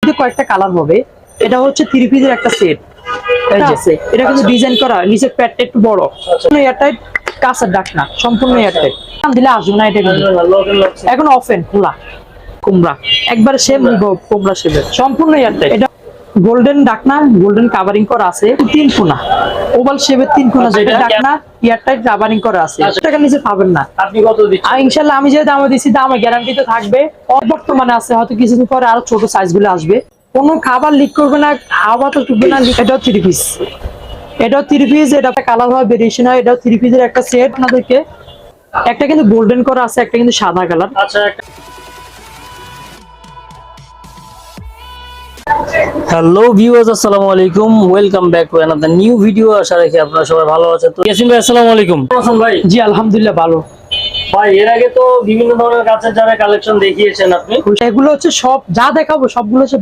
মধ্যে কয়েকটা কালার হবে। এটা হচ্ছে 3 পিসের একটা সেট। এটা কিন্তু ডিজাইন করা, নিচের প্যাডটা একটু বড়, এয়ারটাইট, কাঁচের ঢাকনা, সম্পূর্ণ এয়ারটাইট। দিলে আসবে না এটা কিন্তু। এখন ওপেন খোলা কুমড়া, একবারে সেম কুমড়া শেপের, সম্পূর্ণ এয়ারটাইট। এটা গোল্ডেন ঢাকনা, গোল্ডেন কাভারিং করা আছে, 3 কোণা ওভাল শেপের 3 কোণা, যেটা ঢাকনা এয়ারটাইট কাভারিং করা আছে। টাকা নিচে পাবেন না। আপনি কত দিচ্ছেন? ইনশাআল্লাহ আমি যে দামে দিছি দামে গ্যারান্টি তো থাকবে। বর্তমানে আছে, হয়তো কিছুদিন পরে আরো ছোট সাইজ গুলো আসবে। কোনো খাবার লিক করবে না, হাওয়া তো ঢুকবে না। এটাও 3 পিস, এটাও 3 পিস। এটা কালার হয়, ভেরিয়েশন হয়। এটাও 3 পিসের একটা সেট। আপনাদেরকে একটা কিন্তু গোল্ডেন করা আছে, একটা কিন্তু সাদা কালার। আচ্ছা, হ্যালো ভিউয়ার্স, আসসালামু আলাইকুম, welcome back to another new video. আশা রাখি আপনারা সবাই ভালো আছেন। তো ইয়াসিন ভাই, আসসালামু আলাইকুম। কেমন আছেন ভাই? জি আলহামদুলিল্লাহ ভালো ভাই, এর আগে তো বিভিন্ন ধরনের কাঁচের জারের কালেকশন দেখিয়েছেন আপনি। এগুলো হচ্ছে সব যা দেখাবো সবগুলো হচ্ছে